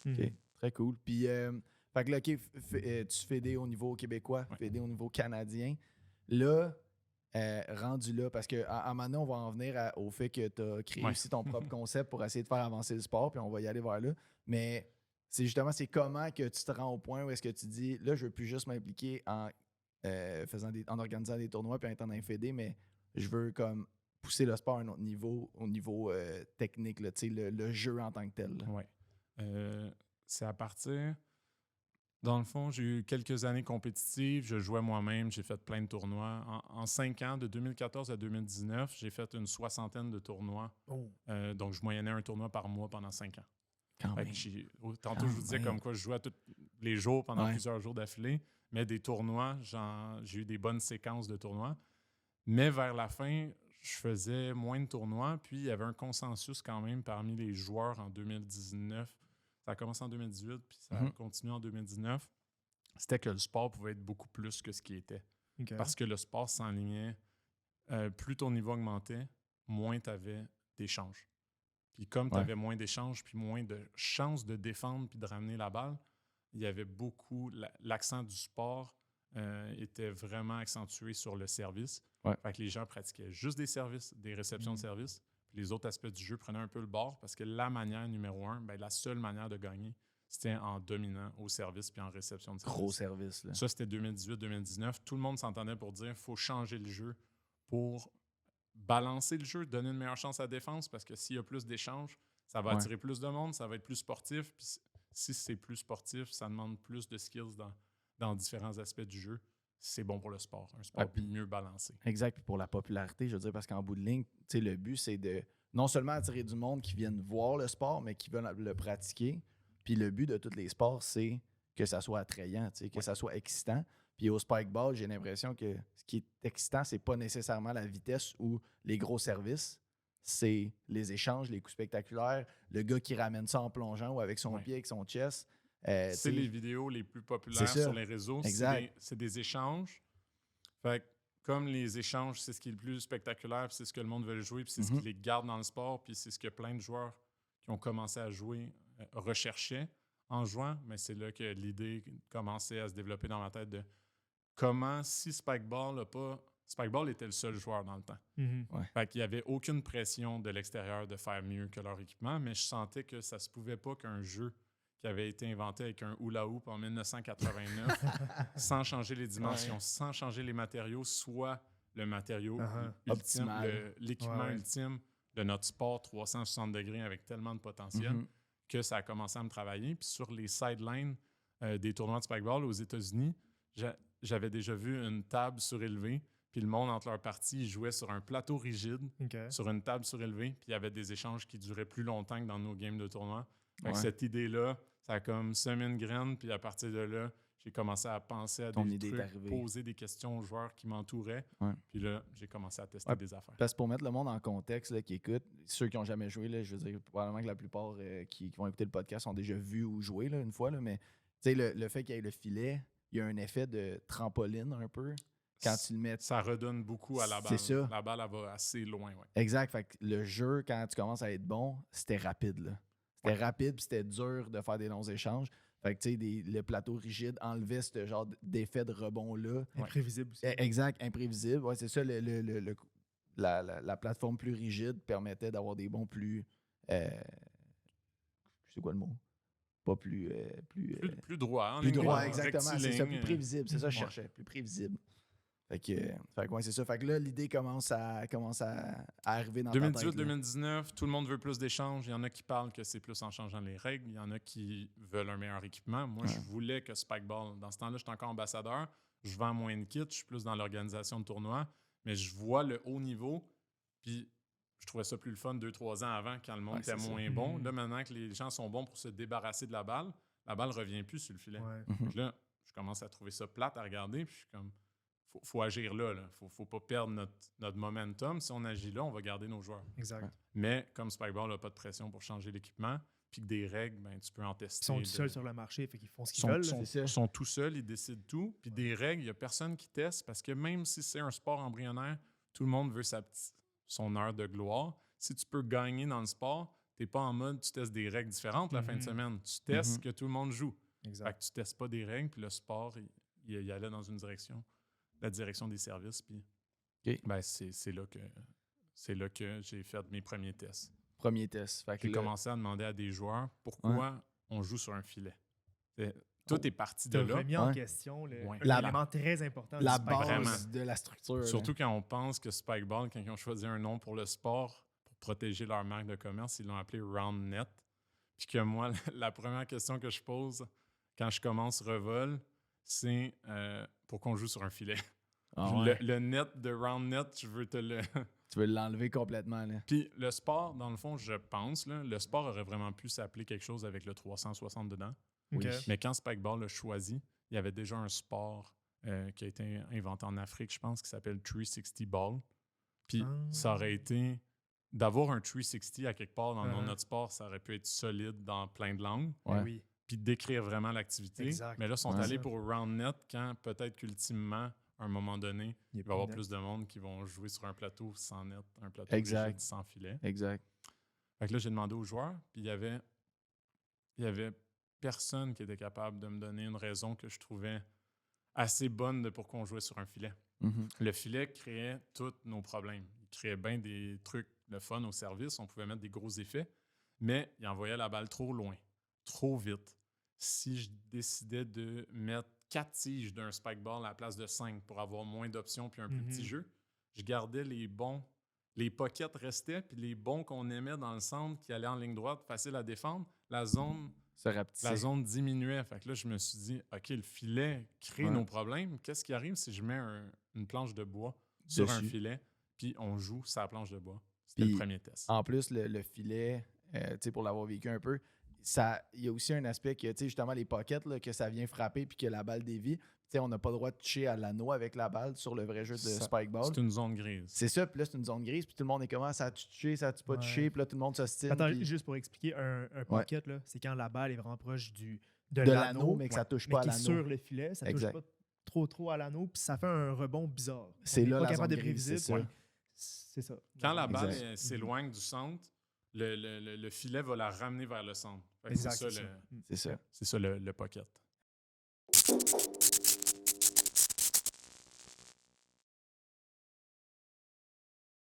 OK, très cool. Puis, fait que là, OK, tu fédais au niveau québécois, fédais au niveau canadien. Là, rendu là, parce qu'à un moment donné, on va en venir au fait que tu as créé aussi ton propre concept pour essayer de faire avancer le sport, puis on va y aller vers là. Mais c'est justement, c'est comment que tu te rends au point où est-ce que tu dis, là, je veux plus juste m'impliquer en organisant des tournois puis en étant dans un fédé, mais je veux comme pousser le sport à un autre niveau, au niveau technique, là, le jeu en tant que tel. Oui. C'est à partir... Dans le fond, j'ai eu quelques années compétitives. Je jouais moi-même. J'ai fait plein de tournois. En 5 ans, de 2014 à 2019, j'ai fait une 60aine de tournois. Donc, je moyennais un tournoi par mois pendant 5 ans. Tantôt, je vous disais comme quoi je jouais tous les jours pendant plusieurs jours d'affilée. Mais des tournois, j'ai eu des bonnes séquences de tournois. Mais vers la fin, je faisais moins de tournois. Puis, il y avait un consensus quand même parmi les joueurs en 2019. Ça a commencé en 2018, puis ça a continué en 2019. C'était que le sport pouvait être beaucoup plus que ce qui était. Okay. Parce que le sport s'enlignait. Plus ton niveau augmentait, moins tu avais d'échanges. Puis comme tu avais moins d'échanges, puis moins de chances de défendre puis de ramener la balle, il y avait beaucoup... L'accent du sport était vraiment accentué sur le service. Fait que les gens pratiquaient juste des services, des réceptions de services. Les autres aspects du jeu prenaient un peu le bord parce que la manière numéro 1, la seule manière de gagner, c'était en dominant au service puis en réception de service. Gros service. Là. Ça, c'était 2018-2019. Tout le monde s'entendait pour dire qu'il faut changer le jeu pour balancer le jeu, donner une meilleure chance à la défense parce que s'il y a plus d'échanges, ça va attirer plus de monde, ça va être plus sportif. Puis si c'est plus sportif, ça demande plus de skills dans différents aspects du jeu. C'est bon pour le sport. Un sport mieux balancé. Exact. Puis pour la popularité, je veux dire, parce qu'en bout de ligne, le but, c'est de non seulement attirer du monde qui viennent voir le sport, mais qui veulent le pratiquer. Puis le but de tous les sports, c'est que ça soit attrayant, que ça soit excitant. Puis au spikeball, j'ai l'impression que ce qui est excitant, c'est pas nécessairement la vitesse ou les gros services. C'est les échanges, les coups spectaculaires, le gars qui ramène ça en plongeant ou avec son pied, avec son chest. C'est les vidéos les plus populaires sur les réseaux. C'est des échanges. Fait que, comme les échanges, c'est ce qui est le plus spectaculaire, puis c'est ce que le monde veut jouer, puis c'est ce qui les garde dans le sport, puis c'est ce que plein de joueurs qui ont commencé à jouer recherchaient en jouant. Mais c'est là que l'idée commençait à se développer dans ma tête de comment, si Spikeball était le seul joueur dans le temps. Fait qu'il n'y avait aucune pression de l'extérieur de faire mieux que leur équipement, mais je sentais que ça se pouvait pas qu'un jeu qui avait été inventé avec un hula hoop en 1989, sans changer les dimensions, sans changer les matériaux, soit le matériau ultime, l'équipement ultime de notre sport 360 degrés avec tellement de potentiel que ça a commencé à me travailler. Puis sur les sidelines des tournois de Spikeball aux États-Unis, j'avais déjà vu une table surélevée, puis le monde entre leurs parties jouait sur un plateau rigide, sur une table surélevée, puis il y avait des échanges qui duraient plus longtemps que dans nos games de tournoi. Cette idée-là, ça a comme semé une graine, puis à partir de là, j'ai commencé à penser à des trucs, poser des questions aux joueurs qui m'entouraient. Puis là, j'ai commencé à tester des affaires. Parce que pour mettre le monde en contexte, là, qui écoute, ceux qui n'ont jamais joué, là, je veux dire, probablement que la plupart qui vont écouter le podcast ont déjà vu ou joué là, une fois, là, mais le fait qu'il y ait le filet, il y a un effet de trampoline un peu. Quand tu le mets... Ça redonne beaucoup à la balle. C'est ça. La balle, elle va assez loin. Exact. Fait que le jeu, quand tu commences à être bon, c'était rapide. Là. C'était rapide, puis c'était dur de faire des longs échanges. Fait que, tu sais, le plateau rigide enlevait ce genre d'effet de rebond-là. Imprévisible aussi. Exact, imprévisible. Ouais, c'est ça, la plateforme plus rigide permettait d'avoir des bons plus... c'est quoi le mot? Pas plus... plus droit. Plus droit, exactement. C'est ça, plus prévisible. C'est ça que je cherchais, plus prévisible. Fait que c'est ça. Fait que là, l'idée commence à arriver dans 2018-2019, tout le monde veut plus d'échanges. Il y en a qui parlent que c'est plus en changeant les règles. Il y en a qui veulent un meilleur équipement. Moi, je voulais que Spikeball, dans ce temps-là, j'étais encore ambassadeur. Je vends moins de kits, je suis plus dans l'organisation de tournois. Mais je vois le haut niveau, puis je trouvais ça plus le fun 2-3 ans avant, quand le monde était moins bon. Là, maintenant que les gens sont bons pour se débarrasser de la balle ne revient plus sur le filet. Donc là, je commence à trouver ça plate à regarder, puis je suis comme... Faut agir là. Faut pas perdre notre momentum. Si on agit là, on va garder nos joueurs. Exact. Mais comme Spikeball n'a pas de pression pour changer l'équipement, puis que des règles, tu peux en tester. Ils sont tout seuls sur le marché, fait qu'ils font ce qu'ils veulent. Ils sont tout seuls, ils décident tout. Puis des règles, il n'y a personne qui teste parce que même si c'est un sport embryonnaire, tout le monde veut son heure de gloire. Si tu peux gagner dans le sport, Tu n'es pas en mode, tu testes des règles différentes la fin de semaine. Tu testes que tout le monde joue. Exact. Fait que tu ne testes pas des règles, puis le sport, il allait dans une direction, la direction des services. Puis c'est là que j'ai fait mes premiers tests. Premier test. J'ai commencé à demander à des joueurs pourquoi on joue sur un filet. Tout est parti de là. Tu as remis en question l'élément très important la base de la structure. Surtout quand on pense que Spikeball, quand ils ont choisi un nom pour le sport, pour protéger leur marque de commerce, ils l'ont appelé Round Net. Puis que moi, la première question que je pose quand je commence Revol, c'est pourquoi on joue sur un filet. Le net de Round Net, je veux te le... Tu veux l'enlever complètement. Là. Puis le sport, dans le fond, je pense, là, le sport aurait vraiment pu s'appeler quelque chose avec le 360 dedans. Okay. Oui. Mais quand Spikeball l'a choisi, il y avait déjà un sport qui a été inventé en Afrique, je pense, qui s'appelle 360 Ball. Puis ça aurait été... D'avoir un 360 à quelque part dans le nom de notre sport, ça aurait pu être solide dans plein de langues. Ouais. Oui. Puis décrire vraiment l'activité. Exact. Mais là, ils sont allés pour Round Net quand peut-être qu'ultimement, à un moment donné, il va y avoir plus de monde qui vont jouer sur un plateau sans net, un plateau rigide sans filet. Exact. Fait que là, j'ai demandé aux joueurs, puis il y avait personne qui était capable de me donner une raison que je trouvais assez bonne de pourquoi on jouait sur un filet. Le filet créait tous nos problèmes. Il créait bien des trucs de fun au service. On pouvait mettre des gros effets, mais il envoyait la balle trop loin, trop vite. Si je décidais de mettre 4 tiges d'un spikeball à la place de 5 pour avoir moins d'options puis un plus petit jeu, je gardais les bons. Les pockets restaient, puis les bons qu'on aimait dans le centre qui allaient en ligne droite, facile à défendre, la zone diminuait. Fait que là, je me suis dit, OK, le filet crée nos problèmes. Qu'est-ce qui arrive si je mets une planche de bois sur un filet, puis on joue sur la planche de bois? C'était le premier test. En plus, le filet, pour l'avoir vécu un peu, il y a aussi un aspect que, justement, les pockets, là, que ça vient frapper puis que la balle dévie. On n'a pas le droit de toucher à l'anneau avec la balle sur le vrai jeu de Spikeball. C'est une zone grise. C'est ça, puis là, c'est une zone grise, puis tout le monde est comment? Ça a-tu touché, ça a-tu pas touché? Puis là, tout le monde s'ostine. Attends, juste pour expliquer, un pocket, là, c'est quand la balle est vraiment proche de l'anneau, mais que ça touche pas à l'anneau. Sur le filet, ça touche pas trop à l'anneau, puis ça fait un rebond bizarre. C'est là pas la capable zone de prévisible. C'est ça. Quand la balle s'éloigne du centre, le filet va la ramener vers le centre. Exact, c'est ça le pocket.